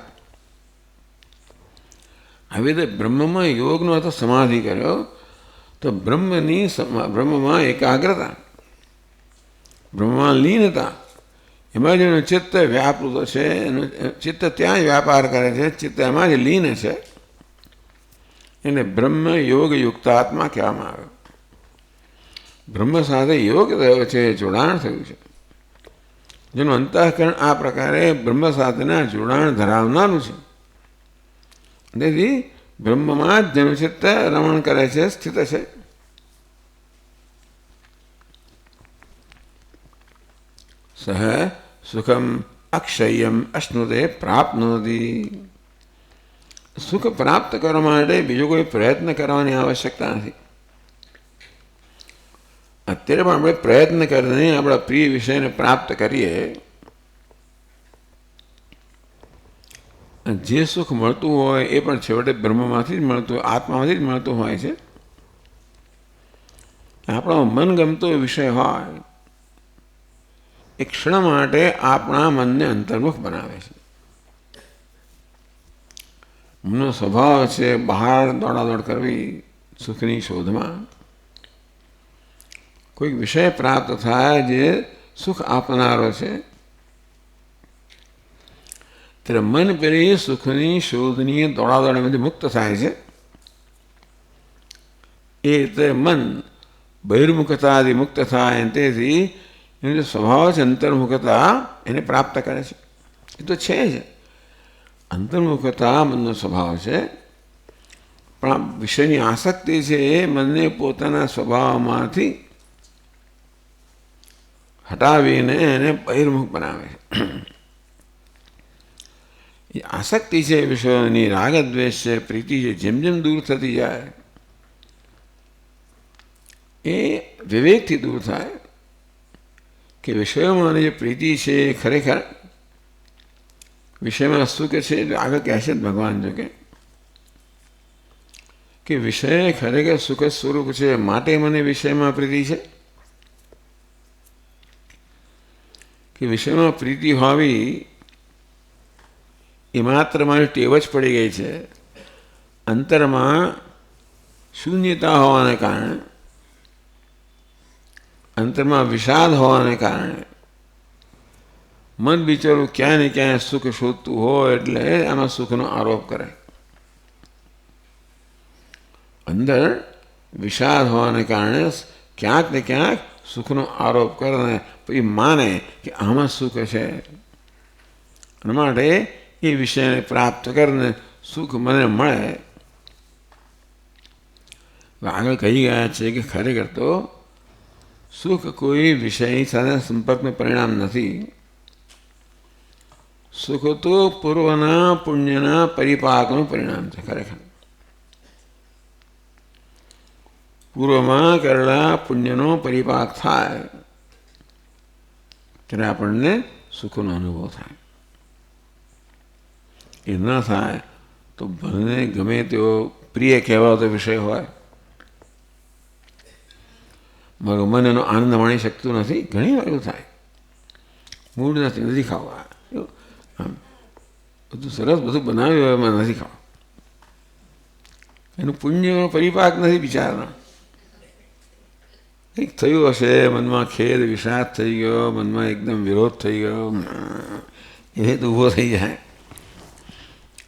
આવી રીતે બ્રહ્મમાં યોગનો અર્થ સમાધિ કર્યો તો બ્રહ્મમાં એકાગ્રતા, બ્રહ્મમાં લીનતા, એમાં જેનું ચિત્ત વ્યાપૃત છે, એનું ચિત્ત ત્યાં જ વ્યાપાર કરે છે, ચિત્ત એમાં જ લીન છે, એને બ્રહ્મ યોગ યુક્તાત્મા કહેવામાં આવ્યો. બ્રહ્મ સાથે યોગ થયો છે, જોડાણ થયું છે, જેનું અંતઃકરણ આ પ્રકારે બ્રહ્મ સાથેના જોડાણ ધરાવનારું છે. તેથી બ્રહ્મમાં જ જેનું ચિત્ત રમણ કરે છે, સ્થિત છે. સહ સુખમ અક્ષય્યમ અશ્નુતે પ્રાપ્નોતિ. સુખ પ્રાપ્ત કરવા માટે બીજો કોઈ પ્રયત્ન કરવાની આવશ્યકતા નથી. અત્યારે પણ આપણે પ્રયત્ન કરીને આપણા પ્રિય વિષયને પ્રાપ્ત કરીએ, જે સુખ મળતું હોય એ પણ છેવટે બ્રહ્મમાંથી જ મળતું હોય, આત્મામાંથી જ મળતું હોય છે. આપણો મનગમતો વિષય હોય એ ક્ષણ માટે આપણા મનને અંતર્મુખ બનાવે છે. મનનો સ્વભાવ છે બહાર દોડાદોડ કરવી સુખની શોધમાં. કોઈક વિષય પ્રાપ્ત થાય જે સુખ આપનારો છે, ત્યારે મન પેલી સુખની શોધની દોડાદોડમાંથી મુક્ત થાય છે. એ રીતે મન બહિર્મુખતાથી મુક્ત થાય અને તેથી એનો જે સ્વભાવ છે અંતર્મુખતા એને પ્રાપ્ત કરે છે. એ તો છે જ, અંતર્મુખતા મનનો સ્વભાવ છે, પણ આ વિષયની આસક્તિ છે એ મનને પોતાના સ્વભાવમાંથી હટાવીને એને બહિર્મુખ બનાવે છે. એ આસક્તિ છે વિષયોની, રાગદ્વેષ છે, પ્રીતિ છે, જેમ જેમ દૂર થતી જાય એ વિવેકથી દૂર થાય કે વિષયોમાં જે પ્રીતિ છે એ ખરેખર વિષયમાં સુખ છે. આગળ કહેશે ભગવાન જો કે વિષય ખરેખર સુખ સ્વરૂપ છે, માટે મને વિષયમાં પ્રીતિ છે. કે વિષયમાં પ્રીતિ હોવી એ માત્ર મારી ટેવ જ પડી ગઈ છે. અંતરમાં શૂન્યતા હોવાને કારણે, અંતરમાં વિષાદ હોવાને કારણે મન બિચારું ક્યાં ને ક્યાં સુખ શોધતું હોય એટલે આમાં સુખનો આરોપ કરે. અંદર વિષાદ હોવાને કારણે ક્યાંક ને ક્યાંક સુખનો આરોપ કરે, પછી માને કે આમાં સુખ છે, અને માટે એ વિષયને પ્રાપ્ત કરીને સુખ મને મળે. આગળ કહી ગયા છે કે ખરેખર તો સુખ કોઈ વિષય સાથે સંપર્કનું પરિણામ નથી. સુખ તો પૂર્વના પુણ્યના પરિપાકનું પરિણામ છે. ખરેખર પૂર્વમાં કરેલા પુણ્યનો પરિપાક થાય ત્યારે આપણને સુખનો અનુભવ થાય. એ ન થાય તો ભલે ગમે તેવો પ્રિય કહેવાતો વિષય હોય, મારું મન એનો આનંદ માણી શકતું નથી. ઘણી વાર એવું થાય, મૂડ નથી ખાવા, બધું સરસ બધું બનાવ્યું હોય એમાં નથી ખાવા. એનું પુણ્યનો પરિપાક નથી બિચારના. કંઈક થયું હશે, મનમાં ખેદ વિષાદ થઈ ગયો, મનમાં એકદમ વિરોધ થઈ ગયો, એ ઊભો થઈ જાય.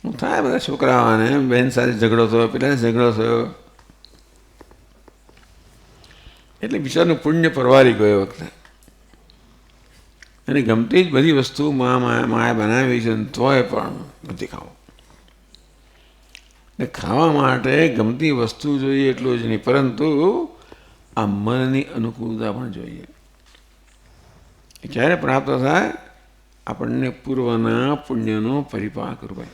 હું થાય બધા છોકરાઓને બહેન સાથે ઝઘડો થયો, પેલા ઝઘડો થયો, એટલે બિચારનું પુણ્ય પરવારી ગયો વખતે. અને ગમતી જ બધી વસ્તુ માએ બનાવી છે, તોય પણ નથી ખાવું. એટલે ખાવા માટે ગમતી વસ્તુ જોઈએ એટલું જ નહીં, પરંતુ આ મનની અનુકૂળતા પણ જોઈએ. એ ક્યારે પ્રાપ્ત થાય? આપણને પૂર્વના પુણ્યનો પરિપાક રૂપે.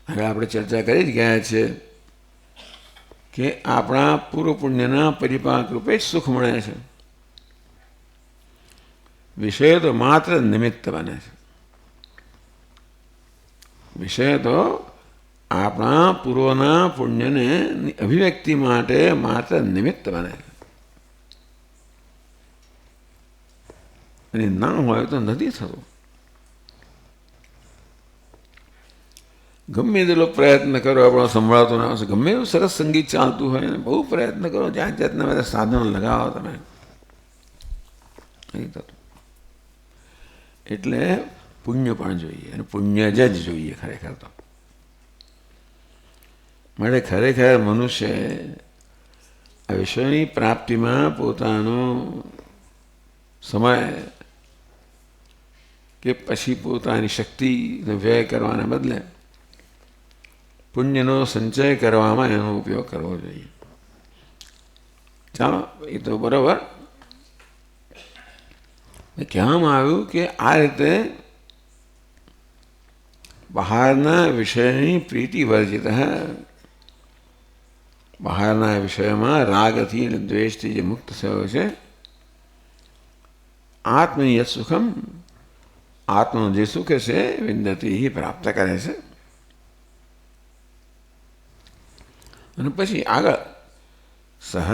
હવે આપણે ચર્ચા કરી જ ગયા છે કે આપણા પૂર્વ પુણ્યના પરિપાક રૂપે જ સુખ મળે છે. વિષય તો માત્ર નિમિત્ત બને છે. વિષય તો આપણા પૂર્વના પુણ્યને અભિવ્યક્તિ માટે માત્ર નિમિત્ત બને છે. અને ના હોય તો નથી થતું. ગમે તેટલો પ્રયત્ન કરો, આપણો સંભળાતો ના હશે, ગમે એવું સરસ સંગીત ચાલતું હોય ને બહુ પ્રયત્ન કરો, જાત જાતના બધા સાધનો લગાવો, તમે નથી થતું. એટલે પુણ્ય પણ જોઈએ, અને પુણ્ય જ જોઈએ ખરેખર તો. માટે ખરેખર મનુષ્ય આ વિષયની પ્રાપ્તિમાં પોતાનો સમય કે પછી પોતાની શક્તિનો વ્યય કરવાને બદલે પુણ્યનો સંચય કરવામાં એનો ઉપયોગ કરવો જોઈએ. ચાલો, એ તો બરાબર કહેવામાં આવ્યું કે આ રીતે બહારના વિષયની પ્રીતિ વર્જિત, બહારના વિષયમાં રાગથી અને દ્વેષથી જે મુક્ત થયો છે, આત્મનિયત સુખમ, આત્માનું જે સુખ છે વિંદતી પ્રાપ્ત કરે છે. અને પછી આગળ સહ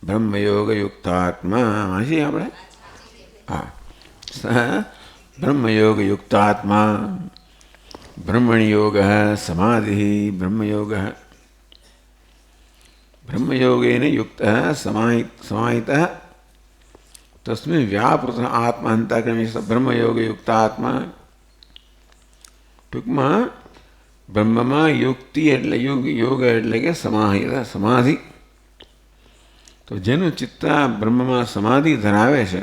બ્રહ્મયોગ યુક્તાત્મા વાંચીએ આપણે. હા, સહ બ્રહ્મયોગ યુક્તાત્મા બ્રહ્મણયોગ સમાધિ બ્રહ્મયોગ બ્રહ્મયોગેન યુક્ત સમાહિત તસ્મિન વ્યાપૃત આત્મા અંતઃકરણે બ્રહ્મયોગ યુક્તાત્મા. ટૂંકમાં બ્રહ્મમાં યુક્તિ એટલે યોગ એટલે કે સમાધિ. તો જેનું ચિત્ત બ્રહ્મમાં સમાધિ ધરાવે છે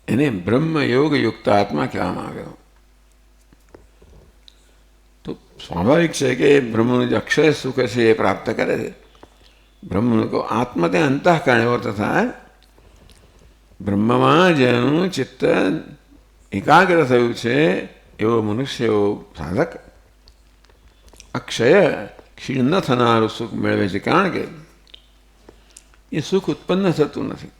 એને બ્રહ્મયોગ યુક્ત આત્મા કહેવામાં આવ્યો. તો સ્વાભાવિક છે કે બ્રહ્મનું જે અક્ષય સુખ છે એ પ્રાપ્ત કરે છે. બ્રહ્મનું કહો આત્મતે અંતઃકરણ એવો તથા બ્રહ્મમાં જેનું ચિત્ત એકાગ્ર થયું છે એવો મનુષ્ય, એવો સાધક અક્ષય ક્ષીણ ન થનારું સુખ મેળવે છે. કારણ કે એ સુખ ઉત્પન્ન થતું નથી.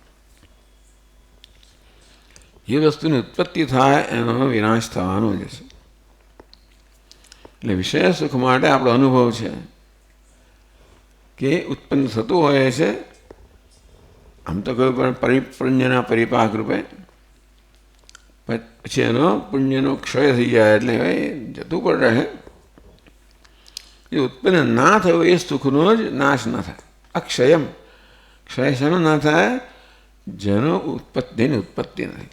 એ વસ્તુની ઉત્પત્તિ થાય એનો વિનાશ થવાનો જ છે. એટલે વિષય સુખ માટે આપણો અનુભવ છે કે ઉત્પન્ન થતું હોય છે. આમ તો કોઈ પણ પુણ્યના પરિપાક રૂપે, પછી એનો પુણ્યનો ક્ષય થઈ જાય એટલે જતું પણ રહે. એ ઉત્પન્ન ના થયો એ સુખનો જ નાશ ના થાય. અક્ષયમ, ક્ષય શેનો ના થાય? જેનો જેની ઉત્પત્તિ નથી.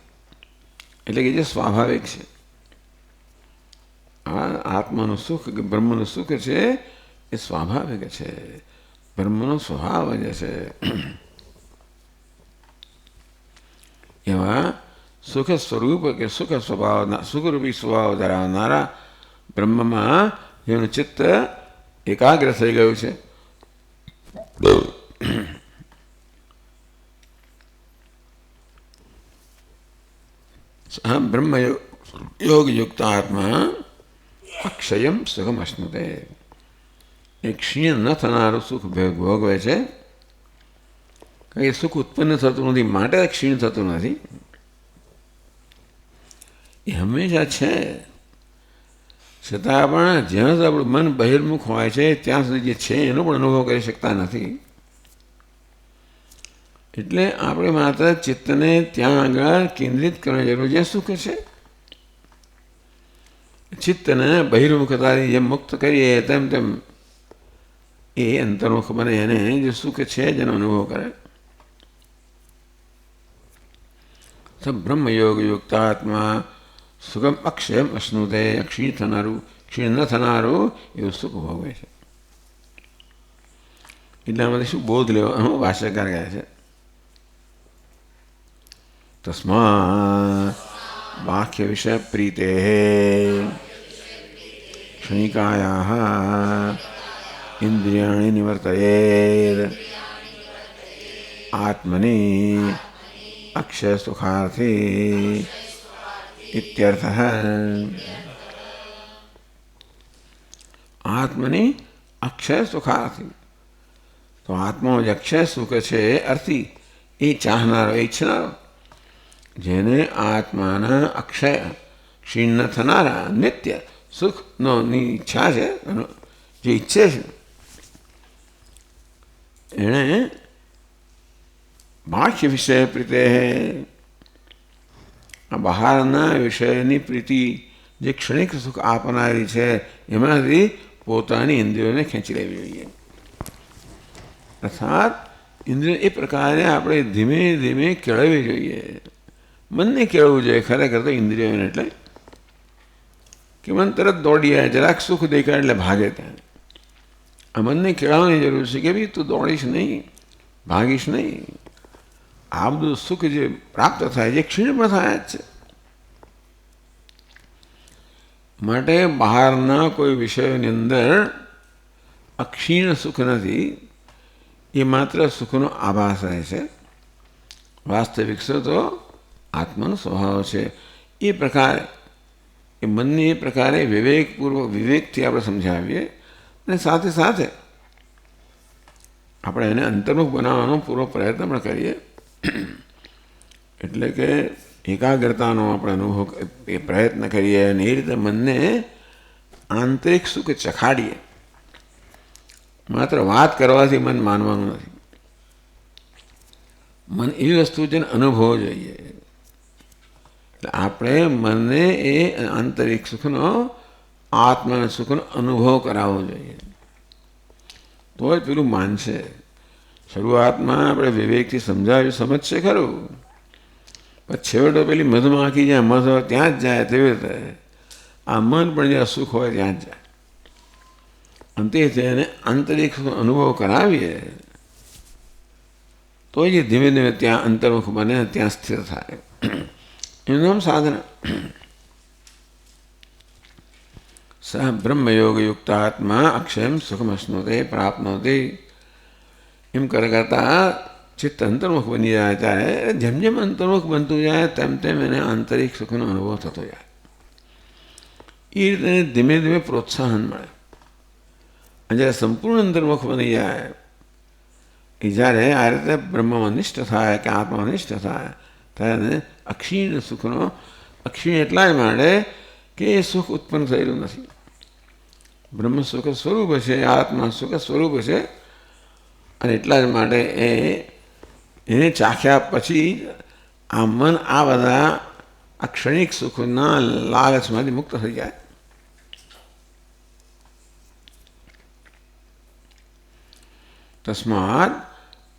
એટલે કે જે સ્વાભાવિક છે. આ આત્માનું સુખ, બ્રહ્મનું સુખ છે એ સ્વાભાવિક છે. બ્રહ્મનો સ્વભાવ જ છે. એવા સુખ સ્વરૂપ કે સુખ સ્વભાવ, સુખરૂપી સ્વભાવ ધરાવનારા બ્રહ્મમાં જેનું ચિત્ત એકાગ્ર થઈ ગયું છે બ્રહ્મ યોગ યુક્ત આત્મા અક્ષયમ સુખમ અશ્નુતે. એ ક્ષીણ ન થનારું સુખ ભોગવે છે. એ સુખ ઉત્પન્ન થતું નથી માટે ક્ષીણ થતું નથી. એ હંમેશા છે, છતાં પણ જ્યાં સુધી આપણું મન બહિર્મુખ હોય છે ત્યાં સુધી જે છે એનો પણ અનુભવ કરી શકતા નથી. એટલે આપણે માત્ર ચિત્તને ત્યાં આગળ કેન્દ્રિત કરવાની જરૂર છે. સુખ છે, ચિત્તને બહિર્મુખતાથી જેમ મુક્ત કરીએ તેમ તેમ એ અંતર્મુખ બને. એને જે સુખ છે જેનો અનુભવ કરે. બ્રહ્મયોગ યુક્તાત્મા સુગમ અક્ષયમ અશ્નુતે. ક્ષીણ ન થનારું એવું સુખ ભોગવે છે. એટલા માટે શું બોધ લેવાનો ભાષ્યકાર કહે છે? તસ્માत् બાહ્ય વિષય પ્રીતે ક્ષણિકાયાઃ ઇન્દ્રિયાણિ નિવર્તયેદ આત્મનિ અક્ષય સુખાર્થી ઇત્યર્થઃ. આત્મનિ અક્ષય સુખાર્થી. તો આત્માનો જે અક્ષય સુખ છે અર્થી, એ ચાહનારો, એ ઈચ્છનારો, જેને આત્માના અક્ષય ક્ષીણ ન થનારા નિત્ય સુખની ઈચ્છા છે, જે ઈચ્છે છે, એણે બાહ્ય વિષય પ્રીતે, આ બહારના વિષયની પ્રીતિ જે ક્ષણિક સુખ આપનારી છે એમાંથી પોતાની ઇન્દ્રિયોને ખેંચી લેવી જોઈએ. અર્થાત ઇન્દ્રિયો એ પ્રકારે આપણે ધીમે ધીમે કેળવવી જોઈએ. મનને કેળવવું જોઈએ. ખરેખર તો ઇન્દ્રિયોને એટલે કે મન તરત દોડી આવે, જરાક સુખ દેખાય એટલે ભાગે. ત્યાં આ મનને કેળવવાની જરૂર છે કે ભાઈ તું દોડીશ નહીં, ભાગીશ નહીં. આ બધું સુખ જે પ્રાપ્ત થાય છે ક્ષીણ પણ થાય જ છે. માટે બહારના કોઈ વિષયોની અંદર અક્ષીણ સુખ નથી. એ માત્ર સુખનો આભાસ રહે છે. વાસ્તવિક સુખ તો આત્માનો સ્વભાવ છે. એ પ્રકારે એ મનને એ પ્રકારે વિવેકથી આપણે સમજાવીએ અને સાથે સાથે આપણે એને અંતર્મુખ બનાવવાનો પૂરો પ્રયત્ન પણ કરીએ. એટલે કે એકાગ્રતાનો આપણે અનુભવ એ પ્રયત્ન કરીએ અને એ રીતે મનને આંતરિક સુખ ચખાડીએ. માત્ર વાત કરવાથી મન માનવાનું નથી. મન એવી વસ્તુ છે ને અનુભવ જોઈએ. એટલે આપણે મનને એ આંતરિક સુખનો, આત્માના સુખનો અનુભવ કરાવવો જોઈએ. તો જ પેલું માનશે. શરૂઆતમાં આપણે વિવેકથી સમજાવ્યું, સમજશે ખરું, પણ છેવટે પેલી મધમાખી જ્યાં મધ ત્યાં જ જાય તેવી રીતે આ મન પણ જ્યાં સુખ હોય ત્યાં જ જાય. અંતે તેને આંતરિક અનુભવ કરાવીએ તો જ ધીમે ધીમે ત્યાં અંતર્મુખ બને, ત્યાં સ્થિર થાય. એનું નામ સાધના. સ બ્રહ્મયોગયુક્તાત્મા અક્ષયમ સુખમશ્નુતે પ્રાપ્નોતે. એમ કરતા ચિત્ત અંતર્મુખ બની જાય. ત્યારે જેમ જેમ અંતર્મુખ બનતું જાય તેમ તેમ એને આંતરિક સુખનો અનુભવ થતો જાય. એ રીતે ધીમે ધીમે પ્રોત્સાહન મળે. અને જ્યારે સંપૂર્ણ અંતર્મુખ બની જાય એ જ્યારે આ રીતે બ્રહ્મમાં નિષ્ઠ થાય કે આત્મામાં નિષ્ઠ થાય ત્યારે અક્ષીણ સુખનો, અક્ષીણ એટલા માટે કે એ સુખ ઉત્પન્ન થયેલું નથી. બ્રહ્મ સુખ સ્વરૂપ છે, આત્મા સુખ સ્વરૂપ છે. અને એટલા જ માટે એને ચાખ્યા પછી આ મન આ બધા આ ક્ષણિક સુખના લાલચમાંથી મુક્ત થઈ જાય. તસ્માદ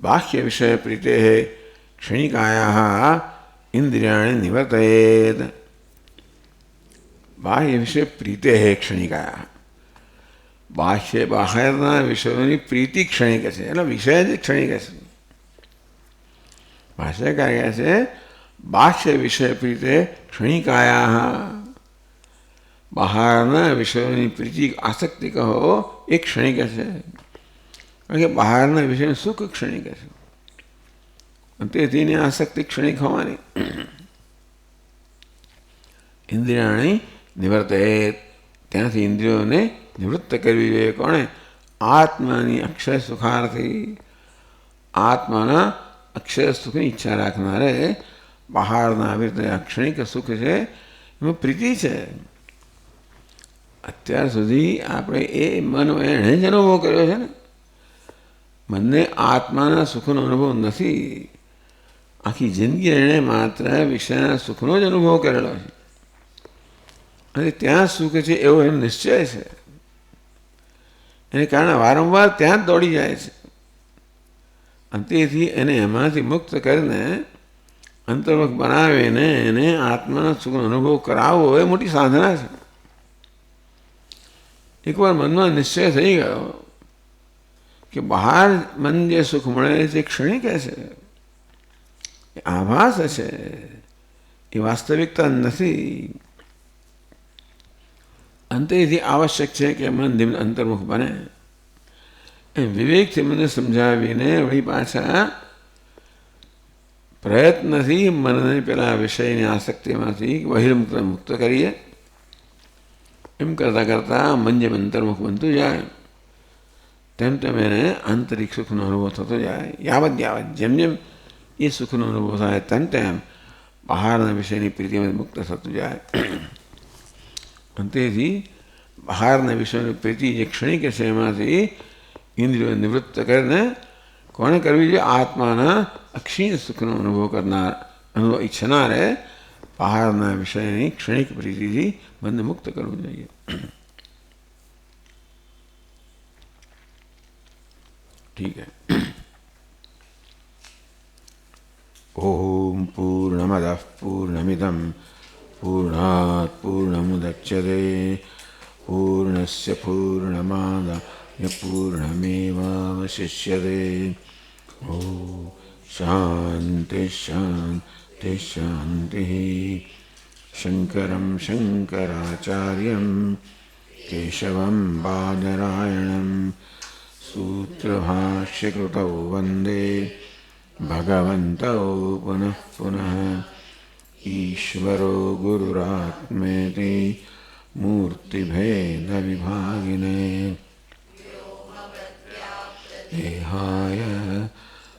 બાહ્ય વિષય પ્રીતે ક્ષણિકાયા ઇન્દ્રિયાણી નિવર્તયેત. બાહ્ય વિષય પ્રીતે ક્ષણિકાયા. બહારના વિષયોની પ્રીતિ ક્ષણિક છે. એટલે વિષય જ ક્ષણિક છે. ભાષ્યકાર કહે છે બાહ્ય વિષય પ્રીતે ક્ષણિકાયા. બહારના વિષયોની પ્રીતિ આસક્તિ કહો એ ક્ષણિક છે. કારણ કે બહારના વિષયનું સુખ ક્ષણિક છે. તેથી એની આસક્તિ ક્ષણિક હોવાની. ઇન્દ્રિયાણી નિવર્તે. ત્યાંથી ઇન્દ્રિયોને નિવૃત્ત કરવી જોઈએ. કોણે? આત્માની અક્ષય સુખાર્થી. આત્માના અક્ષય સુખની ઈચ્છા રાખનારે બહારના આવી રીતે ક્ષણિક સુખ છે એમાં પ્રીતિ છે. અત્યાર સુધી આપણે એ મન એણે જ અનુભવ કર્યો છે ને. મનને આત્માના સુખનો અનુભવ નથી. આખી જિંદગી એણે માત્ર વિષયના સુખનો જ અનુભવ કરેલો છે. અને ત્યાં સુખ છે એવો એનો નિશ્ચય છે. એને કારણે વારંવાર ત્યાં જ દોડી જાય છે. અને તેથી એને એમાંથી મુક્ત કરીને અંતર્મુખ બનાવીને એને આત્માના સુખનો અનુભવ કરાવવો એ મોટી સાધના છે. એકવાર મનમાં નિશ્ચય થઈ ગયો કે બહાર મન જે સુખ મળે છે ક્ષણિક છે, એ આભાસ છે, એ વાસ્તવિકતા નથી. અંતેથી આવશ્યક છે કે મન ધીમે અંતર્મુખ બને. એમ વિવેકથી મને સમજાવીને વળી પાછા પ્રયત્નથી મનને પેલા વિષયની આસક્તિમાંથી બહિર્મુક્ત મુક્ત કરીએ. એમ કરતાં કરતાં મન જેમ અંતર્મુખ બનતું જાય તેમ તેમ એને આંતરિક સુખનો અનુભવ થતો જાય. યાવત જેમ જેમ એ સુખનો અનુભવ થાય તેમ તેમ બહારના વિષયની પ્રીતિમાંથી મુક્ત થતું જાય. તેથી બહારના વિષયની પ્રીતિ જે ક્ષણિક છે એમાંથી ઇન્દ્રિયો નિવૃત્ત કરીને કોને કરવી જોઈએ? આત્માના અક્ષીણ સુખનો અનુભવ કરનાર, અનુભવ ઈચ્છનારે બહારના વિષયની ક્ષણિક પ્રીતિથી બંધ મુક્ત કરવું જોઈએ. ઠીક હે. ઓમ પૂર્ણમદ પૂર્ણમિદમ પૂર્ણાત પૂર્ણમુદચ્યતે પૂર્ણસ્ય પૂર્ણમાદાય પૂર્ણમેવાવશિષ્યતે. ઓમ શાંતિ શાંતિ શાંતિ. શંકરં શંકરાચાર્યં કેશવં બાદરાયણં સૂત્રભાષ્યકૃતૌ વંદે ભગવन्तौ પુનઃ પુનઃ. ईश्वरो गुरुरात्मेति मूर्तिभेदविभागिने देहाय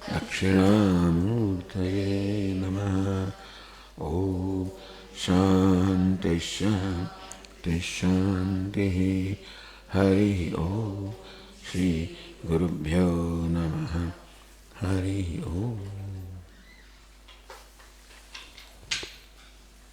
दक्षिणामूर्तये नमः. ॐ शान्ति शान्ति शान्तिः. हरिः ॐ श्री गुरुभ्यो नमः. हरिः ॐ.